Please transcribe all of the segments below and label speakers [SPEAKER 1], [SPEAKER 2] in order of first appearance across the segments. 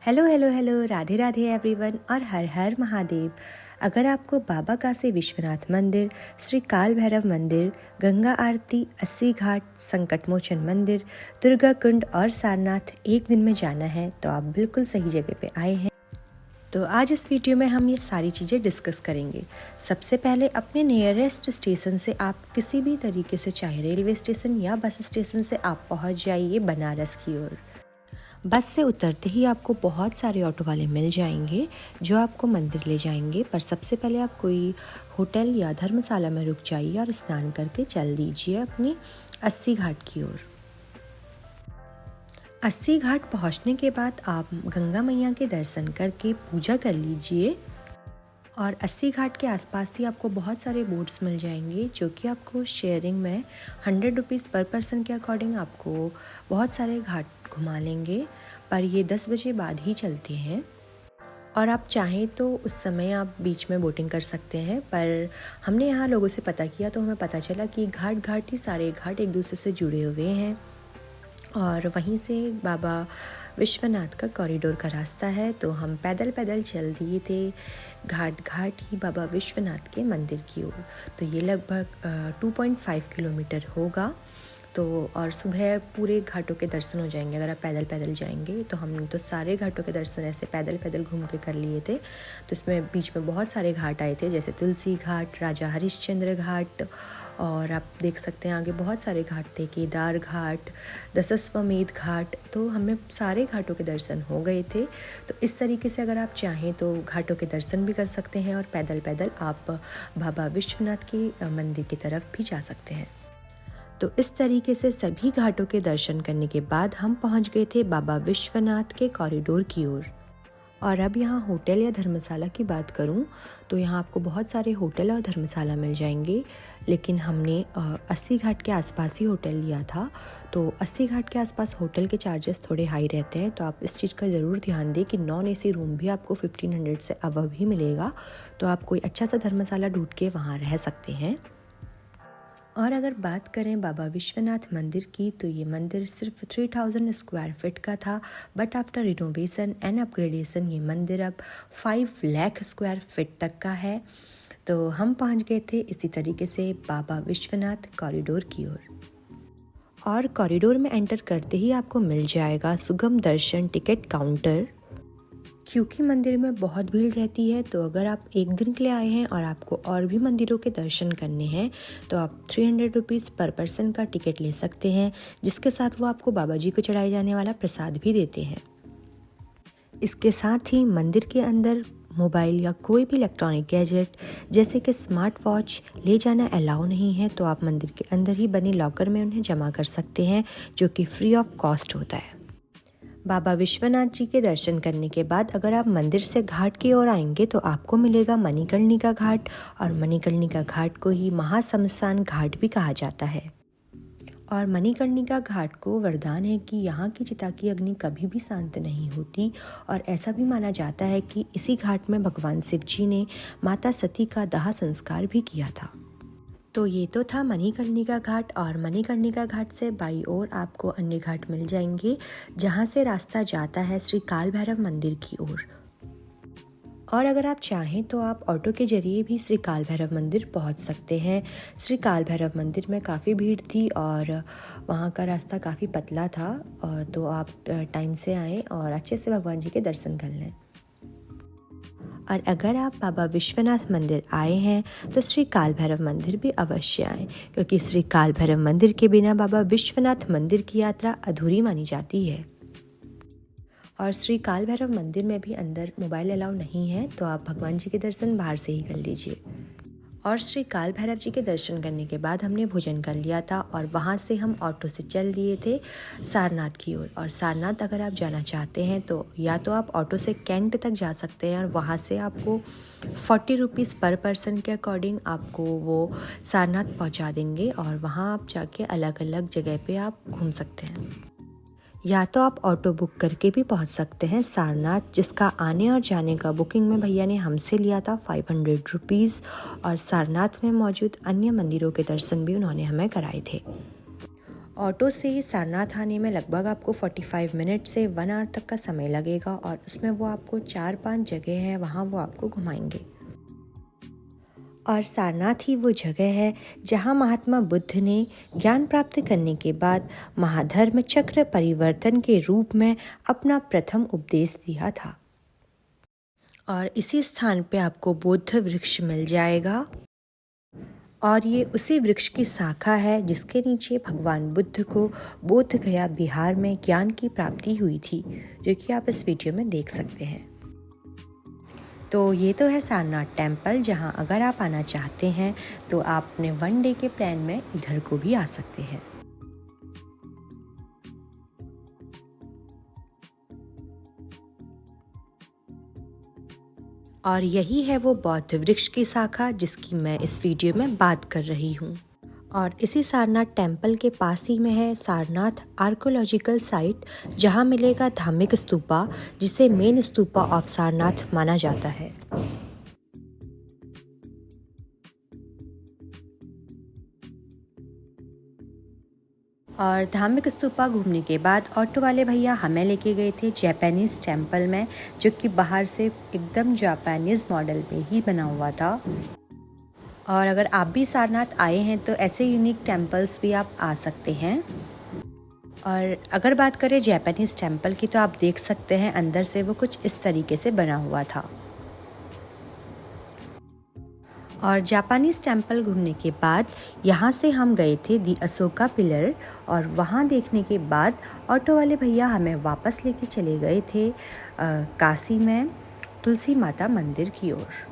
[SPEAKER 1] Hello hello hello, Radhe Radhe everyone और हर हर महादेव। अगर आपको बाबा काशी विश्वनाथ मंदिर, श्री काल भैरव मंदिर, गंगा आरती, 80 घाट, संकट मोचन मंदिर, दुर्गा कुंड और सारनाथ एक दिन में जाना है तो आप बिल्कुल सही जगह पे आए हैं। तो आज इस वीडियो में हम ये सारी चीज़ें डिस्कस करेंगे। सबसे पहले अपने नियरेस्ट स्टेशन से आप किसी भी तरीके से, चाहे रेलवे स्टेशन या बस स्टेशन से, आप पहुंच जाइए बनारस की ओर। बस से उतरते ही आपको बहुत सारे ऑटो वाले मिल जाएंगे जो आपको मंदिर ले जाएंगे, पर सबसे पहले आप कोई होटल या धर्मशाला में रुक जाइए और स्नान करके चल दीजिए अपनी 80 घाट की ओर। 80 घाट पहुंचने के बाद आप गंगा मैया के दर्शन करके पूजा कर लीजिए और 80 घाट के आसपास ही आपको बहुत सारे बोट्स मिल जाएंगे जो कि आपको शेयरिंग में 100 रुपीज़ पर पर्सन के अकॉर्डिंग आपको बहुत सारे घाट घुमा लेंगे, पर ये 10 बजे बाद ही चलते हैं। और आप चाहें तो उस समय आप बीच में बोटिंग कर सकते हैं, पर हमने यहाँ लोगों से पता किया तो हमें पता चला कि घाट घाट ही सारे घाट एक दूसरे से जुड़े हुए हैं और वहीं से बाबा विश्वनाथ का कॉरिडोर का रास्ता है। तो हम पैदल पैदल चल दिए थे घाट घाट ही बाबा विश्वनाथ के मंदिर की ओर। तो ये लगभग 2.5 किलोमीटर होगा। तो और सुबह पूरे घाटों के दर्शन हो जाएंगे अगर आप पैदल पैदल जाएंगे। तो हमने तो सारे घाटों के दर्शन ऐसे पैदल पैदल घूम के कर लिए थे। तो इसमें बीच में बहुत सारे घाट आए थे, जैसे तुलसी घाट, राजा हरिश्चंद्र घाट, और आप देख सकते हैं आगे बहुत सारे घाट थे, केदार घाट, दशाश्वमेध घाट। तो हमें सारे घाटों के दर्शन हो गए थे। तो इस तरीके से अगर आप चाहें तो घाटों के दर्शन भी कर सकते हैं और पैदल पैदल आप बाबा विश्वनाथ के मंदिर की तरफ भी जा सकते हैं। तो इस तरीके से सभी घाटों के दर्शन करने के बाद हम पहुंच गए थे बाबा विश्वनाथ के कॉरिडोर की ओर। और अब यहाँ होटल या धर्मशाला की बात करूँ तो यहाँ आपको बहुत सारे होटल और धर्मशाला मिल जाएंगे, लेकिन हमने 80 घाट के आसपास ही होटल लिया था। तो 80 घाट के आसपास होटल के चार्जेस थोड़े हाई रहते हैं, तो आप इस चीज़ का ज़रूर ध्यान दें कि नॉन एसी रूम भी आपको 1500 से अबव ही मिलेगा। तो आप कोई अच्छा सा धर्मशाला ढूंढ के वहाँ रह सकते हैं। और अगर बात करें बाबा विश्वनाथ मंदिर की, तो ये मंदिर सिर्फ 3000 स्क्वायर फीट का था, but after renovation and upgradation ये मंदिर अब 5 लाख स्क्वायर फीट तक का है। तो हम पहुंच गए थे इसी तरीके से बाबा विश्वनाथ कॉरिडोर की ओर। और कॉरिडोर में एंटर करते ही आपको मिल जाएगा सुगम दर्शन टिकट काउंटर। क्योंकि मंदिर में बहुत भीड़ रहती है, तो अगर आप एक दिन के लिए आए हैं और आपको और भी मंदिरों के दर्शन करने हैं तो आप 300 रुपीज़ पर पर्सन का टिकट ले सकते हैं, जिसके साथ वो आपको बाबा जी को चढ़ाए जाने वाला प्रसाद भी देते हैं। इसके साथ ही मंदिर के अंदर मोबाइल या कोई भी इलेक्ट्रॉनिक गैजेट जैसे कि स्मार्ट वॉच ले जाना अलाउ नहीं है। तो आप मंदिर के अंदर ही बने लॉकर में उन्हें जमा कर सकते हैं, जो कि फ्री ऑफ कॉस्ट होता है। बाबा विश्वनाथ जी के दर्शन करने के बाद अगर आप मंदिर से घाट की ओर आएंगे तो आपको मिलेगा मणिकर्णिका घाट, और मणिकर्णिका घाट को ही महाश्मशान घाट भी कहा जाता है। और मणिकर्णिका घाट को वरदान है कि यहाँ की चिता की अग्नि कभी भी शांत नहीं होती, और ऐसा भी माना जाता है कि इसी घाट में भगवान शिव जी ने माता सती का दाह संस्कार भी किया था। तो ये तो था मणिकर्णिका घाट, और मणिकर्णिका घाट से बाई ओर आपको अन्य घाट मिल जाएंगे जहाँ से रास्ता जाता है श्री काल भैरव मंदिर की ओर। और अगर आप चाहें तो आप ऑटो के जरिए भी श्री काल भैरव मंदिर पहुंच सकते हैं। श्री काल भैरव मंदिर में काफ़ी भीड़ थी और वहाँ का रास्ता काफ़ी पतला था, और तो आप टाइम से आएँ और अच्छे से भगवान जी के दर्शन कर लें। और अगर आप बाबा विश्वनाथ मंदिर आए हैं तो श्री काल भैरव मंदिर भी अवश्य आएँ, क्योंकि श्री काल भैरव मंदिर के बिना बाबा विश्वनाथ मंदिर की यात्रा अधूरी मानी जाती है। और श्री काल भैरव मंदिर में भी अंदर मोबाइल अलाउ नहीं है, तो आप भगवान जी के दर्शन बाहर से ही कर लीजिए। और श्री काल भैरव जी के दर्शन करने के बाद हमने भोजन कर लिया था और वहाँ से हम ऑटो से चल दिए थे सारनाथ की ओर। और सारनाथ अगर आप जाना चाहते हैं तो या तो आप ऑटो से कैंट तक जा सकते हैं, और वहाँ से आपको 40 रुपीज़ पर पर्सन के अकॉर्डिंग आपको वो सारनाथ पहुँचा देंगे, और वहाँ आप जाके अलग अलग जगह पे आप घूम सकते हैं। या तो आप ऑटो बुक करके भी पहुंच सकते हैं सारनाथ, जिसका आने और जाने का बुकिंग में भैया ने हमसे लिया था 500 रुपीज़, और सारनाथ में मौजूद अन्य मंदिरों के दर्शन भी उन्होंने हमें कराए थे। ऑटो से सारनाथ आने में लगभग आपको 45 मिनट से 1 आवर तक का समय लगेगा और उसमें वो आपको 4-5 जगह है वहाँ वो आपको घुमाएंगे। और सारनाथ ही वो जगह है जहाँ महात्मा बुद्ध ने ज्ञान प्राप्त करने के बाद महाधर्म चक्र परिवर्तन के रूप में अपना प्रथम उपदेश दिया था। और इसी स्थान पे आपको बोध वृक्ष मिल जाएगा और ये उसी वृक्ष की शाखा है जिसके नीचे भगवान बुद्ध को बोध गया बिहार में ज्ञान की प्राप्ति हुई थी, जो कि आप इस वीडियो में देख सकते हैं। तो ये तो है सारनाथ टेम्पल, जहाँ अगर आप आना चाहते हैं तो आप अपने 1 डे के प्लान में इधर को भी आ सकते हैं। और यही है वो बौद्ध वृक्ष की शाखा जिसकी मैं इस वीडियो में बात कर रही हूँ। और इसी सारनाथ टेम्पल के पास ही में है सारनाथ आर्कोलॉजिकल साइट, जहाँ मिलेगा धार्मिक स्तूपा जिसे मेन स्तूपा ऑफ सारनाथ माना जाता है। और धार्मिक स्तूपा घूमने के बाद ऑटो वाले भैया हमें लेके गए थे जापानीज़ टेम्पल में, जो कि बाहर से एकदम जापानीज़ मॉडल में ही बना हुआ था। और अगर आप भी सारनाथ आए हैं तो ऐसे यूनिक टेम्पल्स भी आप आ सकते हैं। और अगर बात करें जापानीज़ टेम्पल की तो आप देख सकते हैं अंदर से वो कुछ इस तरीके से बना हुआ था। और जापानीज़ टेम्पल घूमने के बाद यहाँ से हम गए थे दी अशोका पिलर, और वहाँ देखने के बाद ऑटो वाले भैया हमें वापस लेके चले गए थे काशी में तुलसी माता मंदिर की ओर।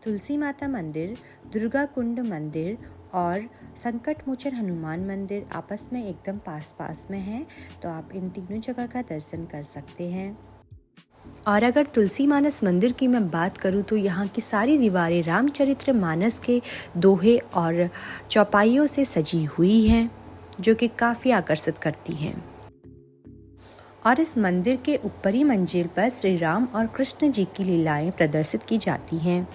[SPEAKER 1] तुलसी माता मंदिर, दुर्गा कुंड मंदिर और संकट मोचन हनुमान मंदिर आपस में एकदम पास में हैं, तो आप इन तीनों जगह का दर्शन कर सकते हैं। और अगर तुलसी मानस मंदिर की मैं बात करूं तो यहाँ की सारी दीवारें रामचरित्र मानस के दोहे और चौपाइयों से सजी हुई हैं, जो कि काफ़ी आकर्षित करती हैं। और इस मंदिर के ऊपरी मंजिल पर श्री राम और कृष्ण जी की लीलाएं प्रदर्शित की जाती हैं।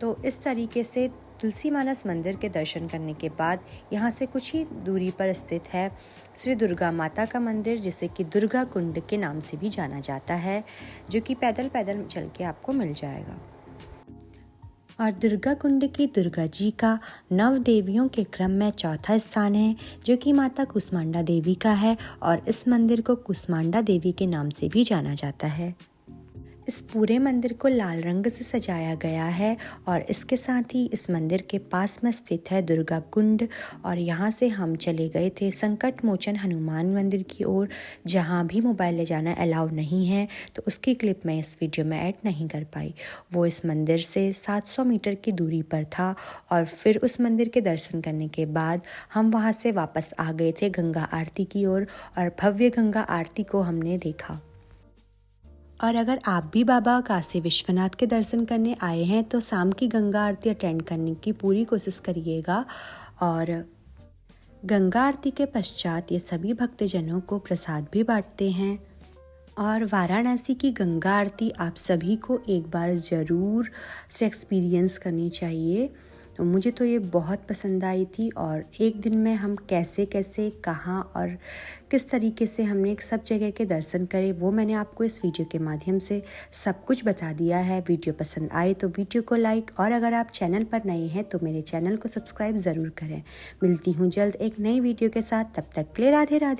[SPEAKER 1] तो इस तरीके से तुलसी मानस मंदिर के दर्शन करने के बाद यहाँ से कुछ ही दूरी पर स्थित है श्री दुर्गा माता का मंदिर, जिसे कि दुर्गा कुंड के नाम से भी जाना जाता है, जो कि पैदल चल के आपको मिल जाएगा। और दुर्गा कुंड की दुर्गा जी का 9 देवियों के क्रम में चौथा स्थान है, जो कि माता कुष्मांडा देवी का है, और इस मंदिर को कुष्मांडा देवी के नाम से भी जाना जाता है। इस पूरे मंदिर को लाल रंग से सजाया गया है और इसके साथ ही इस मंदिर के पास में स्थित है दुर्गा कुंड, और यहाँ से हम चले गए थे संकट मोचन हनुमान मंदिर की ओर, जहाँ भी मोबाइल ले जाना अलाउ नहीं है, तो उसकी क्लिप मैं इस वीडियो में ऐड नहीं कर पाई। वो इस मंदिर से 700 मीटर की दूरी पर था। और फिर उस मंदिर के दर्शन करने के बाद हम वहाँ से वापस आ गए थे गंगा आरती की ओर, और भव्य गंगा आरती को हमने देखा। और अगर आप भी बाबा काशी विश्वनाथ के दर्शन करने आए हैं तो शाम की गंगा आरती अटेंड करने की पूरी कोशिश करिएगा। और गंगा आरती के पश्चात ये सभी भक्तजनों को प्रसाद भी बांटते हैं। और वाराणसी की गंगा आरती आप सभी को एक बार ज़रूर से एक्सपीरियंस करनी चाहिए। तो मुझे तो ये बहुत पसंद आई थी। और एक दिन में हम कैसे कहाँ और किस तरीके से हमने सब जगह के दर्शन करे, वो मैंने आपको इस वीडियो के माध्यम से सब कुछ बता दिया है। वीडियो पसंद आए तो वीडियो को लाइक, और अगर आप चैनल पर नए हैं तो मेरे चैनल को सब्सक्राइब ज़रूर करें। मिलती हूँ जल्द एक नई वीडियो के साथ, तब तक के लिए राधे राधे।